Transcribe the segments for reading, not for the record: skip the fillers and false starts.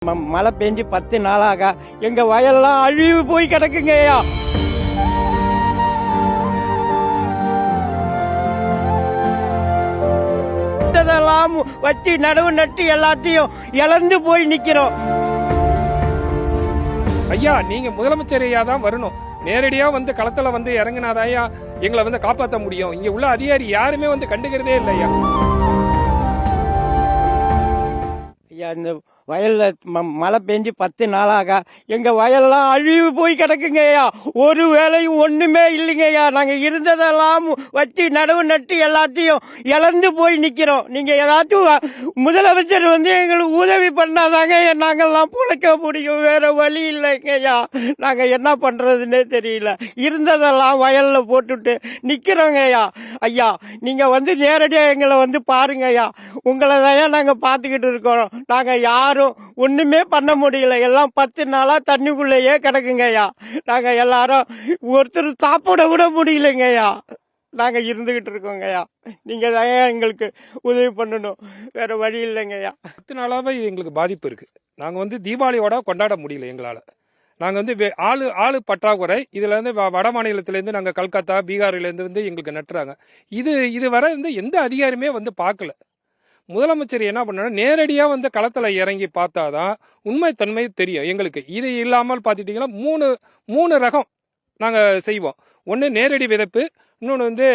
மழை பெஞ்சு 10 நாளாக எங்க வயல்லாம் அழிவு போய் கிடக்குங்கய்யா. இதெல்லாம் வச்சு நடவு நட்டு எல்லாத்தையும் இழந்து போய் நிக்கிறோம். ஐயா, நீங்க முதலமைச்சர் ஐயா தான் வரணும். நேரடியா வந்து களத்துல வந்து இறங்கினாதாயா எங்களை வந்து காப்பாற்ற முடியும். இங்க உள்ள அதிகாரி யாருமே வந்து கண்டுக்கிறதே இல்லை ஐயா. ஐயா, இந்த வயல்ல மழை பெஞ்சு 10 நாளாக எங்க வயல்லாம் அழிவு போய் கிடக்குங்கய்யா. ஒரு வேலையும் ஒண்ணுமே இல்லைங்கய்யா. நாங்க இருந்ததெல்லாம் வச்சு நடவு நட்டு எல்லாத்தையும் இழந்து போய் நிக்கிறோம். நீங்க ஏதாச்சும் முதலமைச்சர் வந்து எங்களுக்கு உதவி பண்ணாதாங்க நாங்கெல்லாம் பிழைக்க முடியும். வேற வழி இல்லைங்கய்யா. நாங்க என்ன பண்றதுன்னே தெரியல. இருந்ததெல்லாம் வயல்ல போட்டுட்டு நிக்கிறோங்கய்யா. ஐயா, நீங்க வந்து நேரடியா எங்களை வந்து பாருங்க ஐயா. உங்களை தான் நாங்க பாத்துக்கிட்டு இருக்கோம். நாங்க யாரும் ஒண்ணுமே பண்ண முடியல. எல்லாம் 10 நாளா தண்ணிக்குள்ளேயே கிடக்குங்கய்யா. நாங்க எல்லாரும் ஒருத்தர் சாப்பிட கூட முடியலைங்கய்யா. நாங்க இருந்துகிட்டு இருக்கோங்கய்யா. நீங்க தான் எங்களுக்கு உதவி பண்ணணும். வேற வழி இல்லைங்கய்யா. 10 நாளாவே எங்களுக்கு பாதிப்பு இருக்கு. நாங்க வந்து தீபாவளியோட கொண்டாட முடியல எங்களால. நாங்க வந்து ஆளு பற்றாக்குறை. இதுல இருந்து வட மாநிலத்தில இருந்து நாங்க கல்கத்தா, பீகார்ல இருந்து வந்து எங்களுக்கு நட்டுறாங்க. இது வரை வந்து எந்த அதிகாரியுமே வந்து பார்க்கல. முதலமைச்சர் என்ன பண்ணணும், நேரடியா வந்து களத்துல இறங்கி பார்த்தாதான் உண்மை தன்மை தெரியும் எங்களுக்கு. இது இல்லாமல் பார்த்துட்டீங்கன்னா மூணு ரகம் நாங்க செய்வோம். ஒன்று நேரடி விதைப்பு, இன்னொன்று வந்து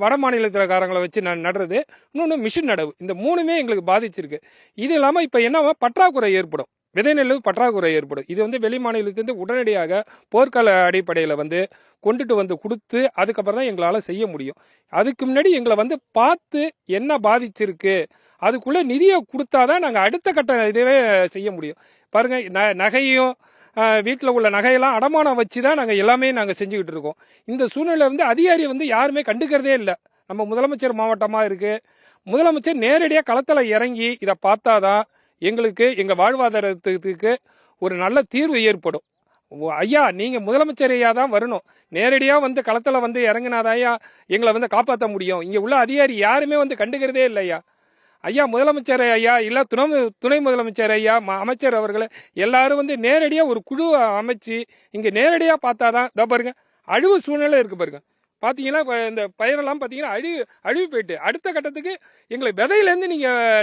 வட மாநிலத்திலக்காரங்களை வச்சு நடுறது, இன்னொன்று மிஷின் நடவு. இந்த மூணுமே எங்களுக்கு பாதிச்சிருக்கு. இது இல்லாமல் இப்போ என்ன பற்றாக்குறை ஏற்படும், விதை நெல் பற்றாக்குறை ஏற்படும். இது வந்து வெளி மாநிலத்திலிருந்து உடனடியாக போர்க்கால அடிப்படையில் வந்து கொண்டுட்டு வந்து கொடுத்து அதுக்கப்புறம் தான் எங்களால் செய்ய முடியும். அதுக்கு முன்னாடி எங்களை வந்து பார்த்து என்ன பாதிச்சிருக்கு அதுக்குள்ளே நிதியை கொடுத்தாதான் நாங்கள் அடுத்த கட்ட இதுவே செய்ய முடியும். பாருங்க, நகையும் வீட்டில் உள்ள நகையெல்லாம் அடமானம் வச்சு தான் நாங்கள் எல்லாமே நாங்கள் செஞ்சுக்கிட்டு இருக்கோம். இந்த சூழ்நிலை வந்து அதிகாரி வந்து யாருமே கண்டுக்கிறதே இல்லை. நம்ம முதலமைச்சர் மாவட்டமாக இருக்கு. முதலமைச்சர் நேரடியாக களத்தில் இறங்கி இதை பார்த்தாதான் எங்களுக்கு எங்கள் வாழ்வாதாரத்துக்கு ஒரு நல்ல தீர்வு ஏற்படும். ஐயா, நீங்க முதலமைச்சர் ஐயா தான் வரணும். நேரடியா வந்து களத்துல வந்து இறங்கினாதாயா எங்களை வந்து காப்பாற்ற முடியும். இங்க உள்ள அதிகாரி யாருமே வந்து கண்டுக்கிறதே இல்லை ஐயா. ஐயா, முதலமைச்சர் ஐயா இல்ல துணை முதலமைச்சர் ஐயா, அமைச்சர் அவர்களை எல்லாரும் வந்து நேரடியா ஒரு குழு அமைச்சு இங்க நேரடியா பார்த்தாதான். இதோ பாருங்க, அழிவு சூழ்நிலை இருக்கு பாருங்க. பாத்தீங்கன்னா இந்த பயிரெல்லாம் பாத்தீங்கன்னா அழிவு போயிட்டு அடுத்த கட்டத்துக்கு எங்களை விதையிலேருந்து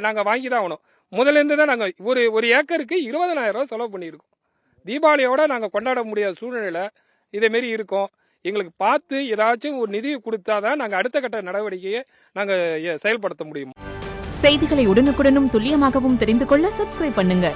நாங்க வாங்கி தான் ஆகணும். முதல்ல இருந்து தான் நாங்க ஒரு ஏக்கருக்கு 20,000 ரூபாய் செலவு பண்ணியிருக்கோம். தீபாவளியோட நாங்க கொண்டாட முடியாத சூழ்நிலை இதே மாரி இருக்கும். எங்களுக்கு பார்த்து ஏதாச்சும் ஒரு நிதி கொடுத்தாதான் நாங்க அடுத்த கட்ட நடவடிக்கையை நாங்க செயல்படுத்த முடியும். செய்திகளை உடனுக்குடனும் துல்லியமாகவும் தெரிந்து கொள்ள சப்ஸ்கிரைப் பண்ணுங்க.